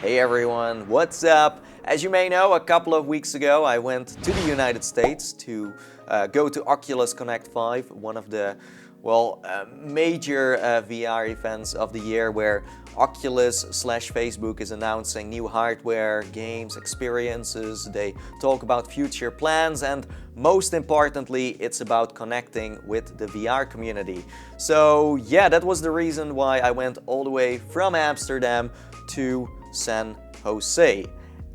Hey everyone, what's up? As you may know, a couple of weeks ago I went to the United States to go to Oculus Connect 5, one of the major VR events of the year where Oculus/Facebook is announcing new hardware, games, experiences. They talk about future plans and most importantly, it's about connecting with the VR community. So yeah, that was the reason why I went all the way from Amsterdam to San Jose.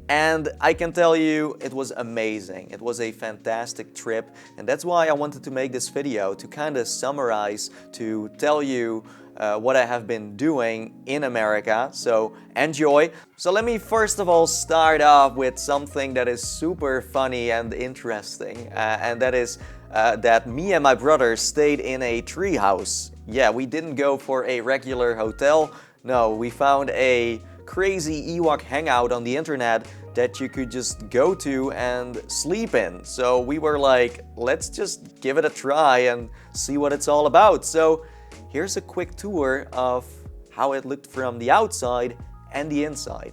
And I can tell you, it was amazing. It was a fantastic trip, and that's why I wanted to make this video to kind of summarize, to tell you what I have been doing in America. So enjoy. So let me first of all start off with something that is super funny and interesting, and that is that me and my brother stayed in a treehouse. Yeah, we didn't go for a regular hotel. No, we found a crazy Ewok hangout on the internet that you could just go to and sleep in. So we were like, let's just give it a try and see what it's all about. So here's a quick tour of how it looked from the outside and the inside.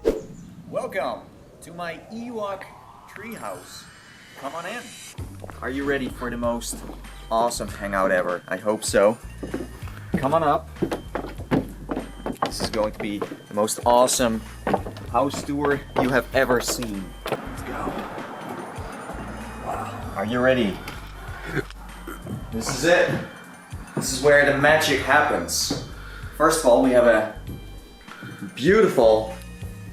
Welcome to my Ewok treehouse. Come on in. Are you ready for the most awesome hangout ever? I hope so. Come on up. This is going to be the most awesome house tour you have ever seen. Let's go. Wow. Are you ready? This is it. This is where the magic happens. First of all, we have a beautiful,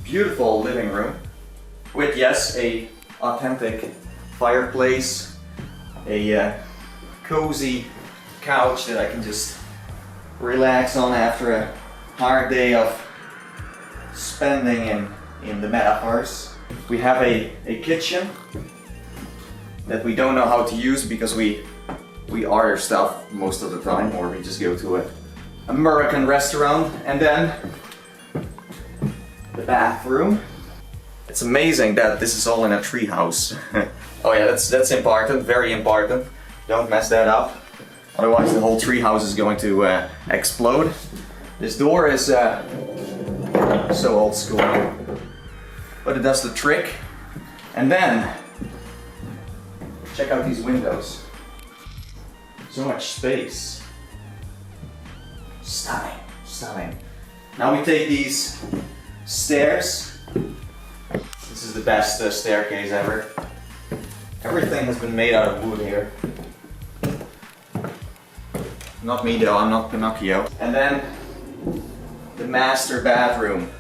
beautiful living room with, yes, a authentic fireplace, a cozy couch that I can just relax on after a hard day of spending in the metaverse. We have a kitchen that we don't know how to use because we order stuff most of the time, or we just go to an American restaurant. And then the bathroom. It's amazing that this is all in a treehouse. Oh yeah, that's important, very important. Don't mess that up, otherwise the whole treehouse is going to explode. This door is so old school, but it does the trick. And then, check out these windows. So much space. Stunning, stunning. Now we take these stairs. This is the best staircase ever. Everything has been made out of wood here. Not me though, I'm not Pinocchio. And then the master bathroom.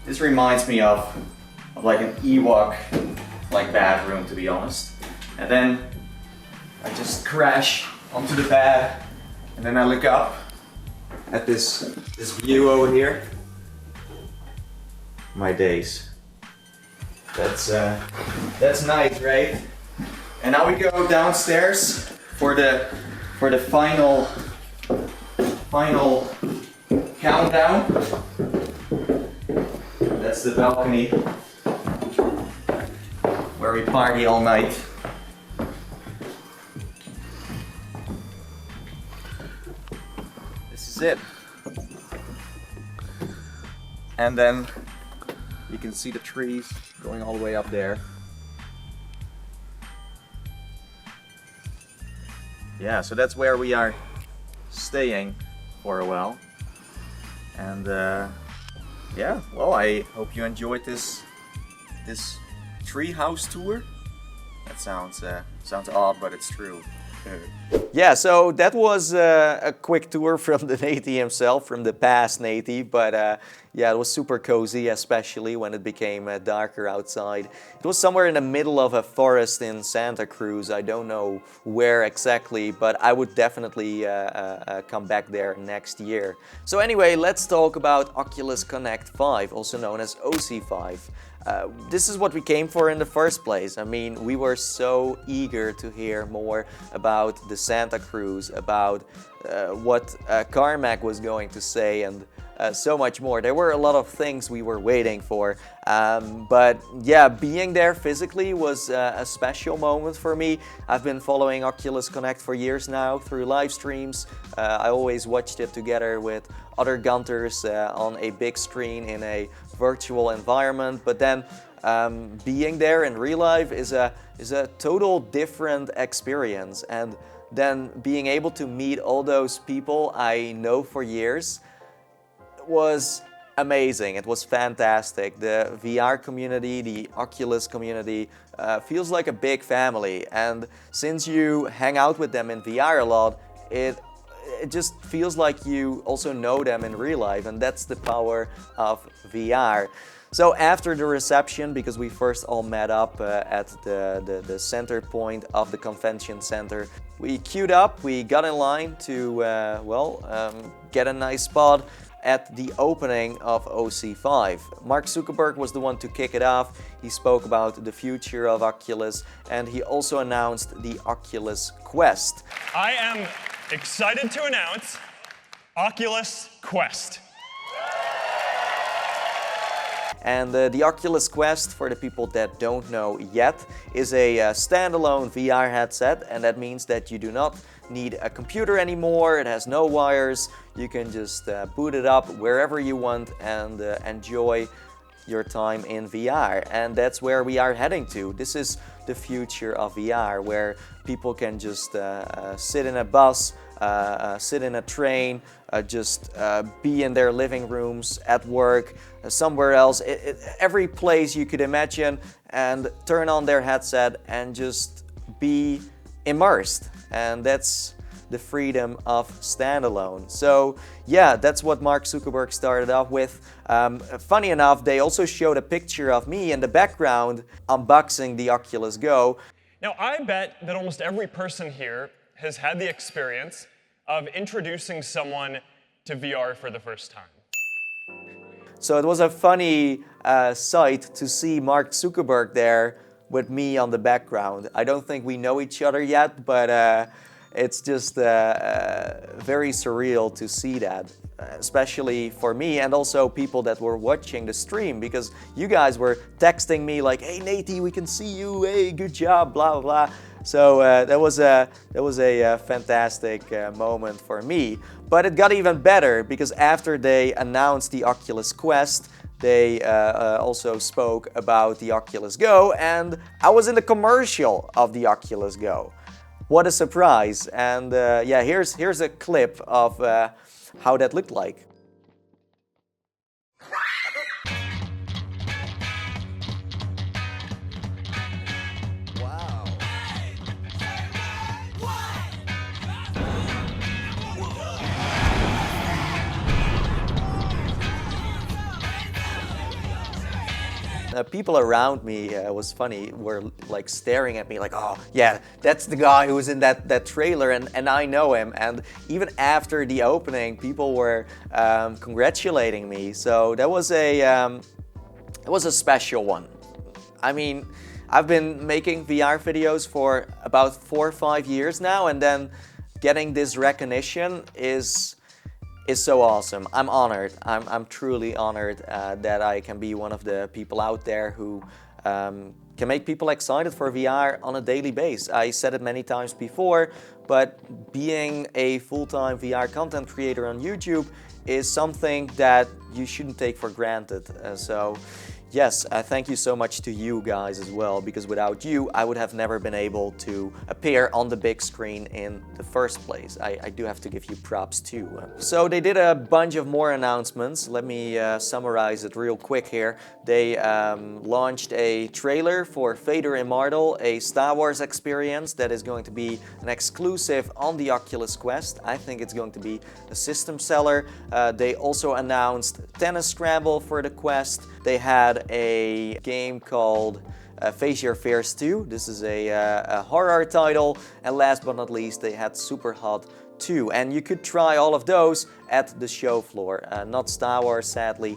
This reminds me of like an Ewok like bathroom, to be honest. And then I just crash onto the bed and then I look up at this view over here. My days. That's nice, right? And now we go downstairs for the final countdown. That's the balcony where we party all night. This is it. And then you can see the trees going all the way up there. Yeah, so that's where we are staying for a while. And yeah, well, I hope you enjoyed this treehouse tour. That sounds odd, but it's true. Yeah, so that was a quick tour from the Nathie himself, from the past Nathie, but yeah, it was super cozy, especially when it became darker outside. It was somewhere in the middle of a forest in Santa Cruz. I don't know where exactly, but I would definitely come back there next year. So anyway, let's talk about Oculus Connect 5, also known as OC5. This is what we came for in the first place. I mean, we were so eager to hear more about the Santa Cruz, about what Carmack was going to say, and so much more. There were a lot of things we were waiting for, but yeah, being there physically was a special moment for me. I've been following Oculus Connect for years now through live streams. I always watched it together with other Gunters on a big screen in a virtual environment, but then being there in real life is a total different experience, and then being able to meet all those people I know for years was amazing. It was fantastic. The VR community, the Oculus community feels like a big family, and since you hang out with them in VR a lot, it just feels like you also know them in real life, and that's the power of VR. So after the reception, because we first all met up at the center point of the convention center, we queued up, we got in line to get a nice spot at the opening of OC5. Mark Zuckerberg was the one to kick it off. He spoke about the future of Oculus, and he also announced the Oculus Quest. I am excited to announce Oculus Quest. And the Oculus Quest, for the people that don't know yet, is a standalone VR headset, and that means that you do not need a computer anymore. It has no wires. You can just boot it up wherever you want and enjoy your time in VR. And that's where we are heading to. This is the future of VR, where people can just sit in a bus, sit in a train, just be in their living rooms, at work, somewhere else, every place you could imagine, and turn on their headset and just be immersed. And that's the freedom of standalone. So yeah, that's what Mark Zuckerberg started off with. Funny enough, they also showed a picture of me in the background unboxing the Oculus Go. Now, I bet that almost every person here has had the experience of introducing someone to VR for the first time. So it was a funny sight to see Mark Zuckerberg there with me on the background. I don't think we know each other yet, but it's just very surreal to see that, especially for me and also people that were watching the stream, because you guys were texting me like, "Hey Nathie, we can see you, hey, good job, blah, blah, blah." So that was a fantastic moment for me. But it got even better, because after they announced the Oculus Quest, they also spoke about the Oculus Go, and I was in the commercial of the Oculus Go. What a surprise. And yeah, here's a clip of how that looked like. People around me, was funny, were like staring at me like, "Oh yeah, that's the guy who was in that trailer, and I know him." And even after the opening, people were congratulating me. So that was a special one. I mean, I've been making VR videos for about 4 or 5 years now, and then getting this recognition is so awesome. I'm honored. I'm truly honored that I can be one of the people out there who can make people excited for VR on a daily basis. I said it many times before, but being a full-time VR content creator on YouTube is something that you shouldn't take for granted. So yes, thank you so much to you guys as well, because without you, I would have never been able to appear on the big screen in the first place. I do have to give you props too. So they did a bunch of more announcements. Let me summarize it real quick here. They launched a trailer for Vader Immortal, a Star Wars experience that is going to be an exclusive on the Oculus Quest. I think it's going to be a system seller. They also announced Tennis Scramble for the Quest. They had a game called Face Your Fears 2. This is a horror title. And last but not least, they had Super Hot 2. And you could try all of those at the show floor. Not Star Wars, sadly,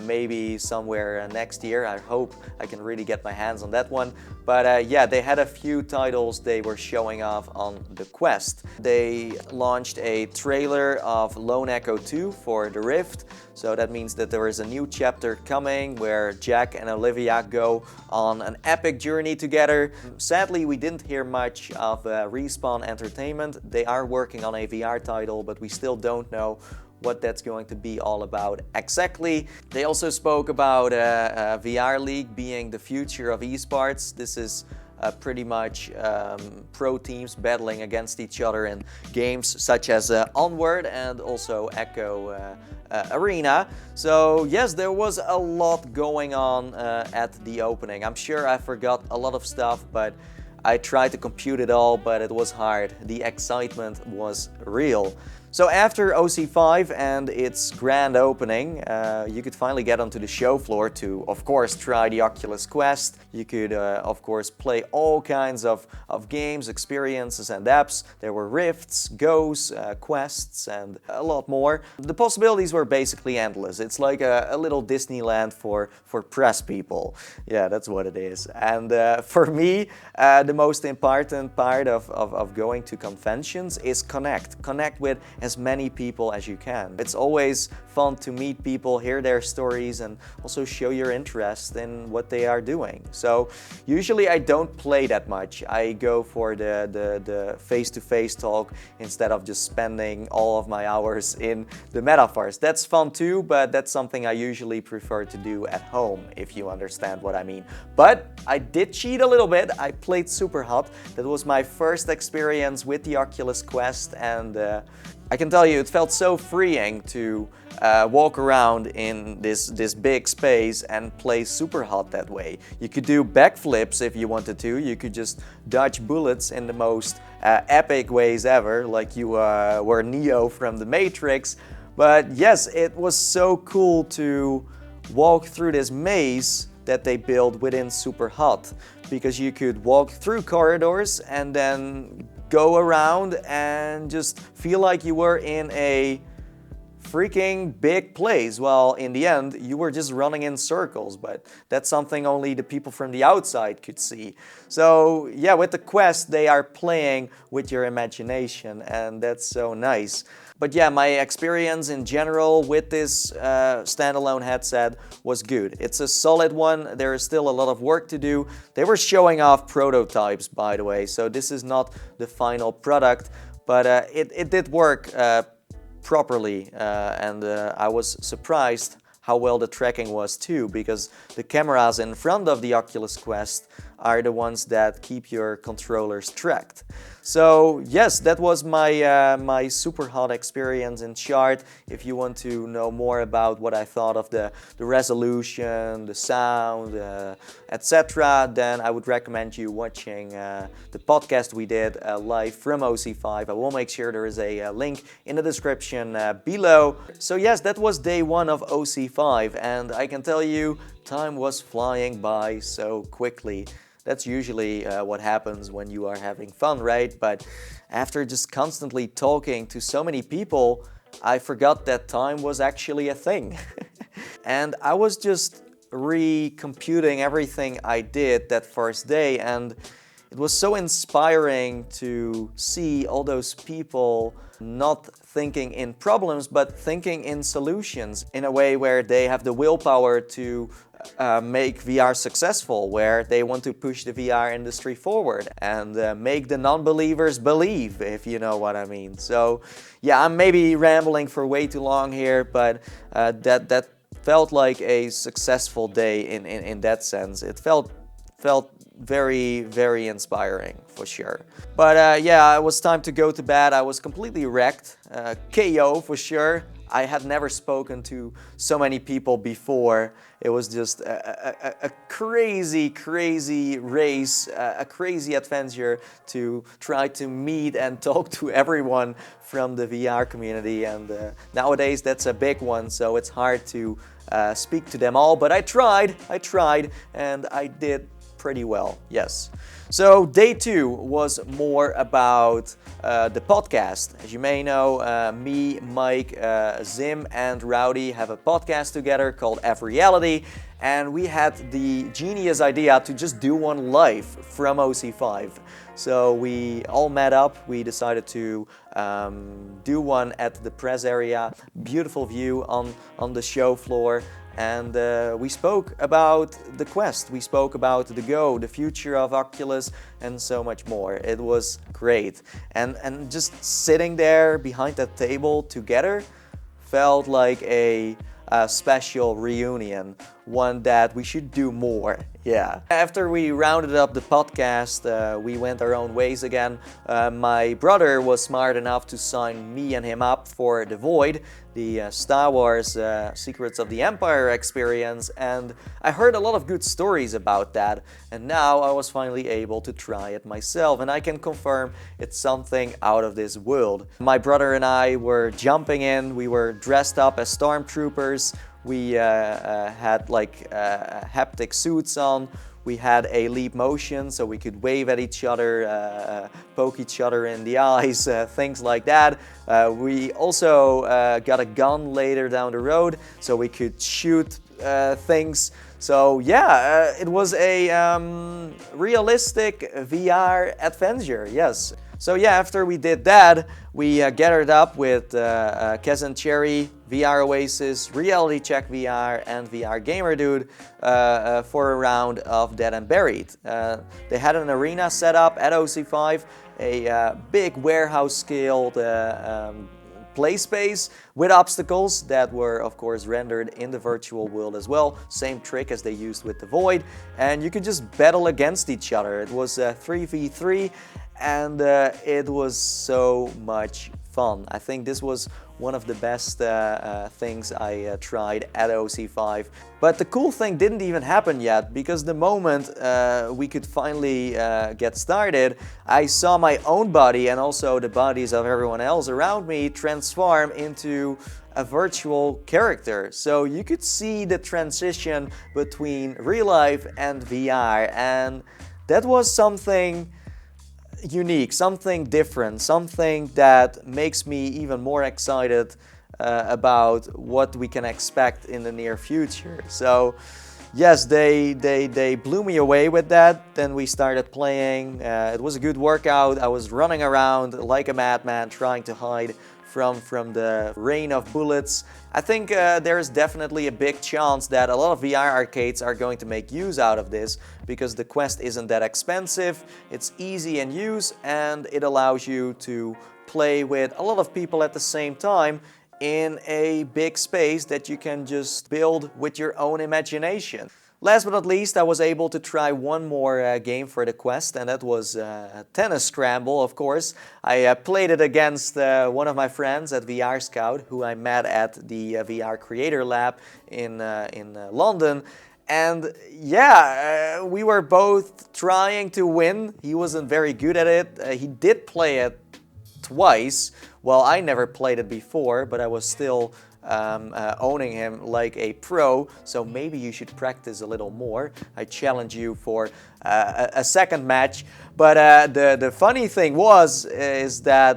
maybe somewhere next year. I hope I can really get my hands on that one. But yeah, they had a few titles they were showing off on the Quest. They launched a trailer of Lone Echo 2 for the Rift. So that means that there is a new chapter coming where Jack and Olivia go on an epic journey together. Sadly, we didn't hear much of Respawn Entertainment. They are working on a VR title, but we still don't know what that's going to be all about exactly. They also spoke about VR League being the future of esports. This is pretty much pro teams battling against each other in games such as Onward and also Echo Arena. So yes, there was a lot going on at the opening. I'm sure I forgot a lot of stuff, but I tried to compute it all, but it was hard. The excitement was real. So after OC5 and its grand opening, you could finally get onto the show floor to, of course, try the Oculus Quest. You could, of course, play all kinds of games, experiences and apps. There were rifts, goes, quests and a lot more. The possibilities were basically endless. It's like a little Disneyland for press people. Yeah, that's what it is. And for me, the most important part of going to conventions is connect. Connect with as many people as you can. It's always fun to meet people, hear their stories, and also show your interest in what they are doing. So usually I don't play that much. I go for the face-to-face talk instead of just spending all of my hours in the metaverse. That's fun too, but that's something I usually prefer to do at home, if you understand what I mean. But I did cheat a little bit. I played Super Hot. That was my first experience with the Oculus Quest, and I can tell you it felt so freeing to walk around in this big space and play Super Hot that way. You could do backflips if you wanted to. You could just dodge bullets in the most epic ways ever, like you were Neo from the Matrix. But yes, it was so cool to walk through this maze that they built within Super Hot, because you could walk through corridors and then go around and just feel like you were in a freaking big place. Well, in the end, you were just running in circles, but that's something only the people from the outside could see. So yeah, with the Quest, they are playing with your imagination, and that's so nice. But yeah, my experience in general with this standalone headset was good. It's a solid one. There is still a lot of work to do. They were showing off prototypes, by the way, so this is not the final product, but it did work properly, and I was surprised how well the tracking was too, because the cameras in front of the Oculus Quest are the ones that keep your controllers tracked. So yes, that was my my Super Hot experience in short. If you want to know more about what I thought of the resolution, the sound, etc., then I would recommend you watching the podcast we did live from OC5. I will make sure there is a link in the description below. So yes, that was day one of OC5, and I can tell you, time was flying by so quickly. That's usually what happens when you are having fun, right? But after just constantly talking to so many people, I forgot that time was actually a thing. And I was just recomputing everything I did that first day, and it was so inspiring to see all those people not thinking in problems, but thinking in solutions in a way where they have the willpower to make VR successful, where they want to push the VR industry forward and make the non-believers believe, if you know what I mean. So yeah, I'm maybe rambling for way too long here, but that felt like a successful day in that sense. It felt very, very inspiring for sure. But yeah, it was time to go to bed. I was completely wrecked, KO for sure. I had never spoken to so many people before. It was just a crazy, crazy race, a crazy adventure to try to meet and talk to everyone from the VR community. And nowadays that's a big one, so it's hard to speak to them all. But I tried, and I did pretty well, yes. So day 2 was more about the podcast. As you may know, me, Mike, Zim and Rowdy have a podcast together called F Reality, and we had the genius idea to just do one live from OC5. So we all met up, we decided to do one at the press area, beautiful view on the show floor, and we spoke about the Quest, we spoke about the Go, the future of Oculus, and so much more. It was great. And just sitting there behind that table together felt like a special reunion, one that we should do more. Yeah. After we rounded up the podcast, we went our own ways again. My brother was smart enough to sign me and him up for The Void, the Star Wars Secrets of the Empire experience, and I heard a lot of good stories about that, and now I was finally able to try it myself, and I can confirm it's something out of this world. My brother and I were jumping in, we were dressed up as stormtroopers, we had like haptic suits on. We had a leap motion so we could wave at each other, poke each other in the eyes, things like that. We also got a gun later down the road so we could shoot things. So yeah, it was a realistic VR adventure, yes. So yeah, after we did that, we gathered up with Kez and Cherry, VR Oasis, Reality Check VR, and VR Gamer Dude for a round of Dead and Buried. They had an arena set up at OC5, a big warehouse-scaled play space with obstacles that were of course rendered in the virtual world as well. Same trick as they used with the Void, and you could just battle against each other. It was 3v3 and it was so much fun. I think this was one of the best things I tried at OC5. But the cool thing didn't even happen yet, because the moment we could finally get started, I saw my own body and also the bodies of everyone else around me transform into a virtual character. So you could see the transition between real life and VR, and that was something unique, something different, something that makes me even more excited about what we can expect in the near future. So yes, they blew me away with that. Then we started playing. It was a good workout. I was running around like a madman trying to hide from the rain of bullets. I think there's definitely a big chance that a lot of VR arcades are going to make use out of this, because the Quest isn't that expensive, it's easy in use, and it allows you to play with a lot of people at the same time in a big space that you can just build with your own imagination. Last but not least, I was able to try one more game for the Quest, and that was Tennis Scramble, of course. I played it against one of my friends at VR Scout, who I met at the VR Creator Lab in London. And yeah, we were both trying to win. He wasn't very good at it. He did play it twice. Well, I never played it before, but I was still owning him like a pro, so maybe you should practice a little more. I challenge you for a second match. But the funny thing is that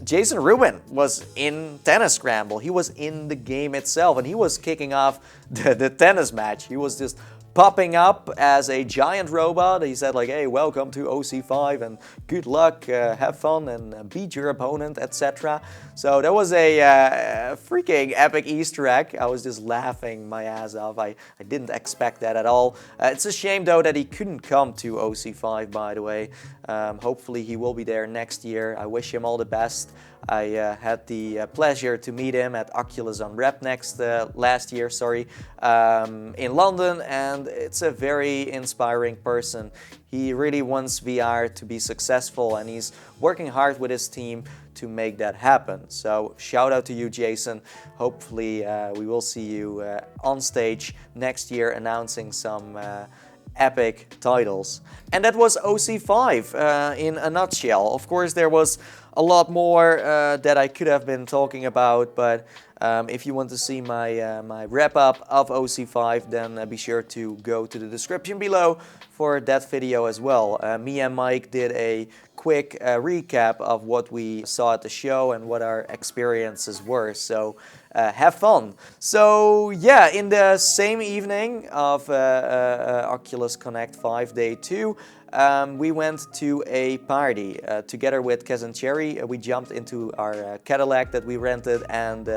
Jason Rubin was in Tennis Scramble. He was in the game itself, and he was kicking off the tennis match. He was just popping up as a giant robot. He said like, hey, welcome to OC5 and good luck, have fun and beat your opponent, etc. So that was a freaking epic Easter egg. I was just laughing my ass off. I didn't expect that at all. It's a shame though that he couldn't come to OC5, by the way. Hopefully he will be there next year. I wish him all the best. I had the pleasure to meet him at Oculus on Rep last year, in London, and it's a very inspiring person. He really wants VR to be successful, and he's working hard with his team to make that happen. So shout out to you, Jason. Hopefully we will see you on stage next year announcing some epic titles. And that was OC5 in a nutshell. Of course, there was a lot more that I could have been talking about, but if you want to see my wrap-up of OC5, then be sure to go to the description below for that video as well. Me and Mike did a quick recap of what we saw at the show and what our experiences were, so have fun. So yeah, in the same evening of Oculus Connect 5 Day 2, we went to a party together with Kez and Cherry. We jumped into our Cadillac that we rented, and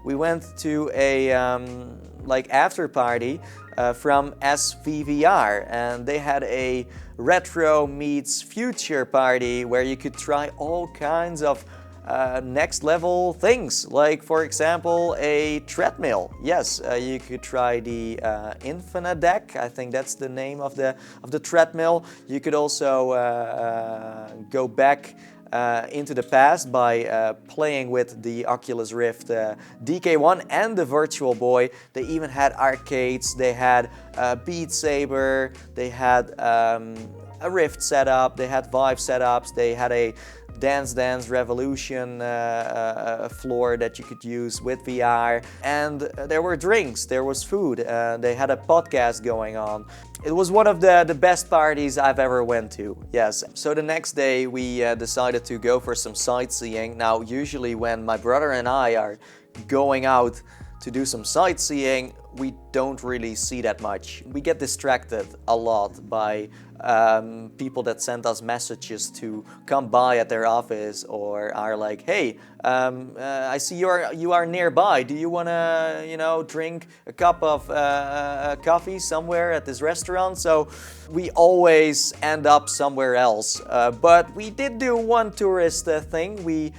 we went to a like after party from SVVR, and they had a retro meets future party where you could try all kinds of next level things, like for example a treadmill. Yes, you could try the Infinite Deck. I think that's the name of the treadmill. You could also go back into the past by playing with the Oculus Rift DK1 and the Virtual Boy. They even had arcades, they had Beat Saber, they had a Rift setup, they had Vive setups, they had a Dance Dance Revolution floor that you could use with VR, and there were drinks, there was food, they had a podcast going on. It was one of the best parties I've ever went to, yes. So the next day we decided to go for some sightseeing. Now usually when my brother and I are going out to do some sightseeing, we don't really see that much. We get distracted a lot by people that send us messages to come by at their office, or are like, hey, I see you are nearby. Do you want to, drink a cup of coffee somewhere at this restaurant? So we always end up somewhere else. But we did do one tourist thing. We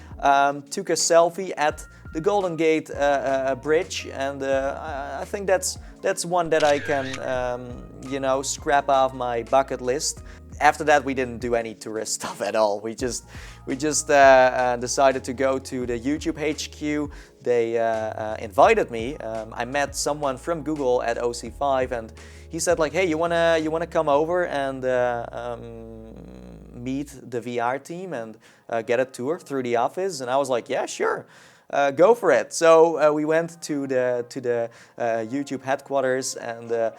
took a selfie at the Golden Gate Bridge, and I think that's one that I can, scrap off my bucket list. After that, we didn't do any tourist stuff at all. We just decided to go to the YouTube HQ. They invited me. I met someone from Google at OC5, and he said like, hey, you wanna come over and meet the VR team and get a tour through the office? And I was like, yeah, sure. Go for it. So we went to the YouTube headquarters, and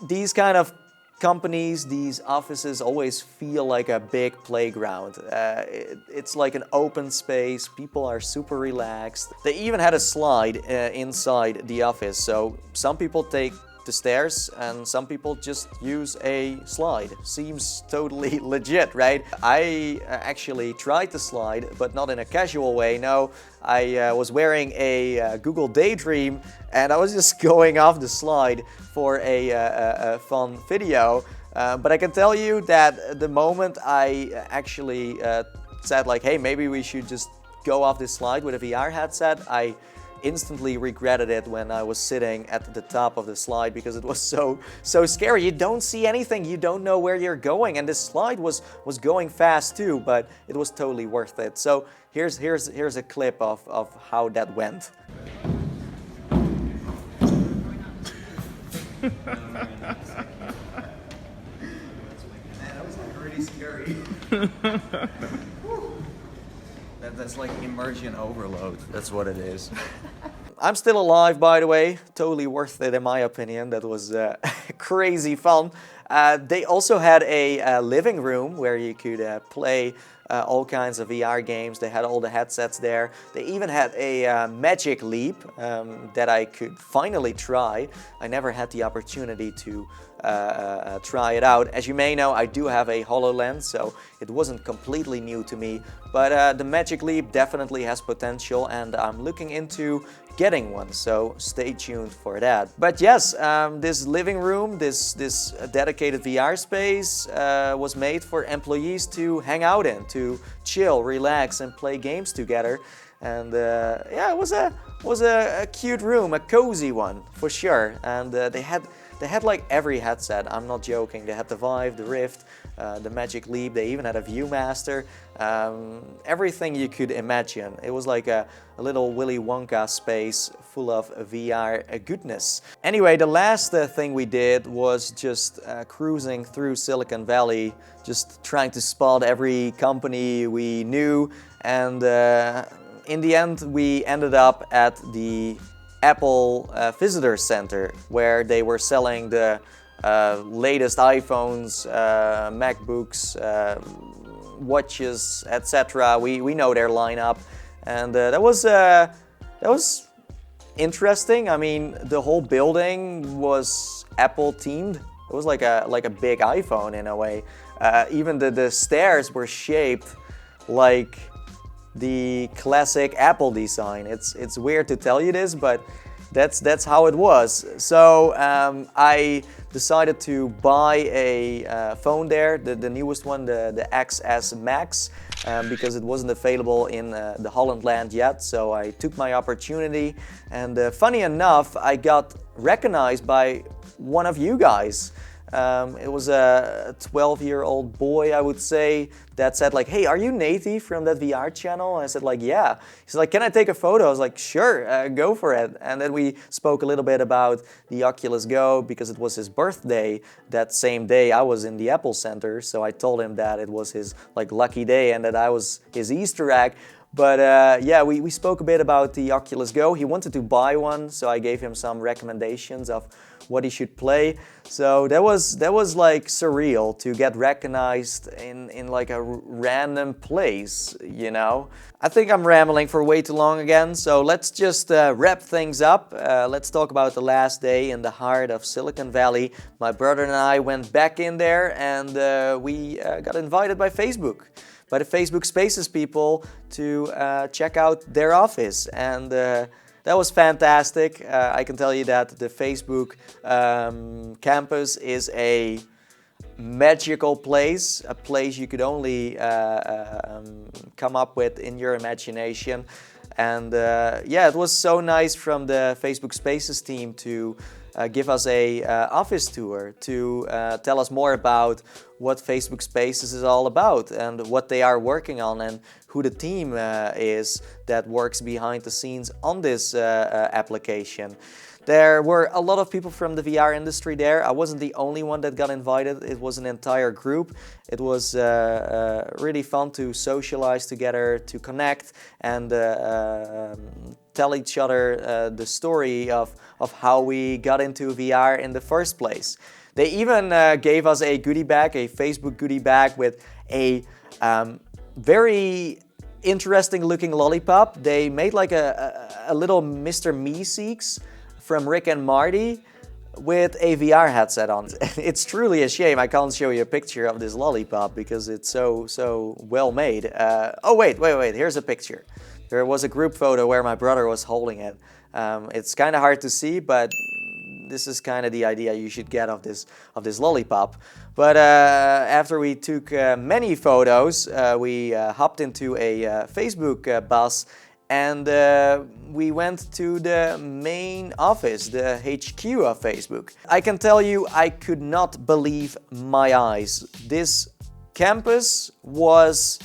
these kind of companies, these offices always feel like a big playground. It's like an open space. People are super relaxed. They even had a slide inside the office, so some people take the stairs and some people just use a slide. Seems totally legit, right? I actually tried the slide, but not in a casual way. No, I was wearing a Google Daydream, and I was just going off the slide for a fun video. But I can tell you that the moment I actually said like, hey, maybe we should just go off this slide with a VR headset, I instantly regretted it when I was sitting at the top of the slide, because it was so scary. You don't see anything, you don't know where you're going, and this slide was going fast too, but it was totally worth it. So here's a clip of how that went. That was like really scary. That's like immersion overload. That's what it is. I'm still alive, by the way. Totally worth it in my opinion. That was crazy fun. They also had a living room where you could play all kinds of VR games. They had all the headsets there. They even had a Magic Leap that I could finally try. I never had the opportunity to try it out. As you may know, I do have a HoloLens, so it wasn't completely new to me. But the Magic Leap definitely has potential, and I'm looking into getting one, so stay tuned for that. But yes, this living room, this dedicated VR space was made for employees to hang out in, to chill, relax, and play games together. And yeah, it was a cute room, a cozy one for sure. And they had like every headset. I'm not joking. They had the Vive, the Rift, the Magic Leap. They even had a Viewmaster. Everything you could imagine. It was like a little Willy Wonka space full of VR goodness. Anyway, the last thing we did was just cruising through Silicon Valley, just trying to spot every company we knew And in the end, we ended up at the Apple Visitor Center, where they were selling the latest iPhones, MacBooks, watches, etc. We know their lineup, and that was interesting. I mean, the whole building was Apple themed. It was like a big iPhone in a way. Even the stairs were shaped like the classic Apple design. It's weird to tell you this, but that's how it was. So I decided to buy a phone there, the newest one, the XS Max, because it wasn't available in the Holland land yet. So I took my opportunity, and funny enough, I got recognized by one of you guys. It was a 12-year-old boy, I would say, that said like, "Hey, are you Nathie from that VR channel?" And I said like, "Yeah." He's like, "Can I take a photo?" I was like, "Sure, go for it." And then we spoke a little bit about the Oculus Go, because it was his birthday that same day. I was in the Apple Center, so I told him that it was his like lucky day and that I was his Easter egg. But yeah, we spoke a bit about the Oculus Go. He wanted to buy one, so I gave him some recommendations of what he should play. So that was like surreal to get recognized in like a random place, you know. I think I'm rambling for way too long again, so let's just wrap things up. Let's talk about the last day in the heart of Silicon Valley. My brother and I went back in there, and we got invited by Facebook, by the Facebook Spaces people, to check out their office, and that was fantastic. I can tell you that the Facebook campus is a magical place, a place you could only come up with in your imagination. And yeah, it was so nice from the Facebook Spaces team to give us a office tour, to tell us more about what Facebook Spaces is all about and what they are working on, and who the team is that works behind the scenes on this application. There were a lot of people from the VR industry there. I wasn't the only one that got invited. It was an entire group. It was really fun to socialize together, to connect, and tell each other the story of how we got into VR in the first place. They even gave us a goodie bag, a Facebook goodie bag with a very interesting looking lollipop. They made like a little Mr. Meeseeks from Rick and Morty with a VR headset on. It's truly a shame I can't show you a picture of this lollipop because it's so well made. Oh wait, here's a picture. There was a group photo where my brother was holding it. It's kind of hard to see, but this is kind of the idea you should get of this lollipop. But after we took many photos, we hopped into a Facebook bus, and we went to the main office, the HQ of Facebook. I can tell you, I could not believe my eyes. This campus was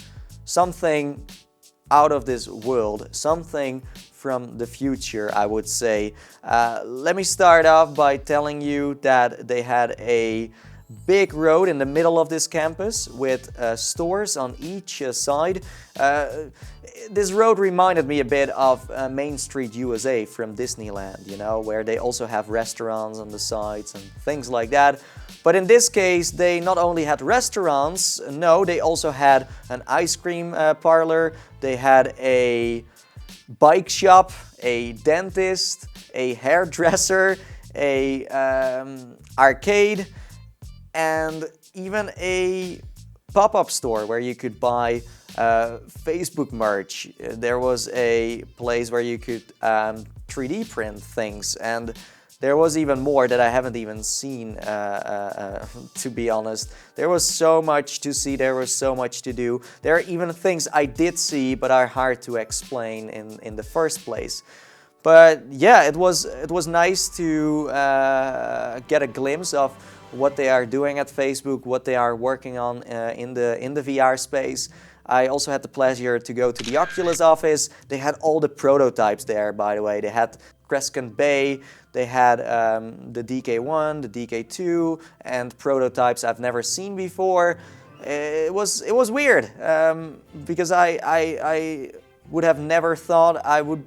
something out of this world, something from the future, I would say. Let me start off by telling you that they had a big road in the middle of this campus with stores on each side. This road reminded me a bit of Main Street USA from Disneyland, you know, where they also have restaurants on the sides and things like that. But in this case, they not only had restaurants, no, they also had an ice cream parlor, they had a bike shop, a dentist, a hairdresser, a arcade, and even a pop-up store where you could buy Facebook merch. There was a place where you could 3D print things, and there was even more that I haven't even seen, to be honest. There was so much to see, there was so much to do. There are even things I did see but are hard to explain in the first place. But yeah, it was nice to get a glimpse of what they are doing at Facebook, what they are working on in the VR space. I also had the pleasure to go to the Oculus office. They had all the prototypes there, by the way. They had Crescent Bay, they had the DK1, the DK2, and prototypes I've never seen before. it was weird because I would have never thought I would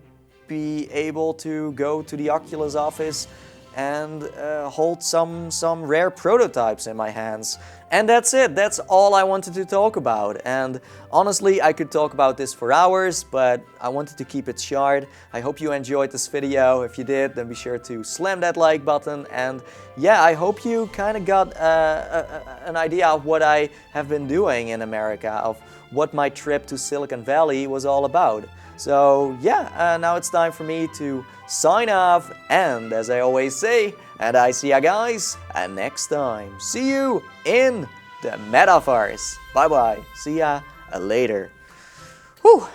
be able to go to the Oculus office and hold some rare prototypes in my hands. And that's it, that's all I wanted to talk about. And honestly, I could talk about this for hours, but I wanted to keep it short. I hope you enjoyed this video. If you did, then be sure to slam that like button. And yeah, I hope you kind of got an idea of what I have been doing in America, of what my trip to Silicon Valley was all about. So yeah, now it's time for me to sign off, and as I always say, and I see ya guys next time. See you in the metaverse. Bye bye. See ya later. Whew.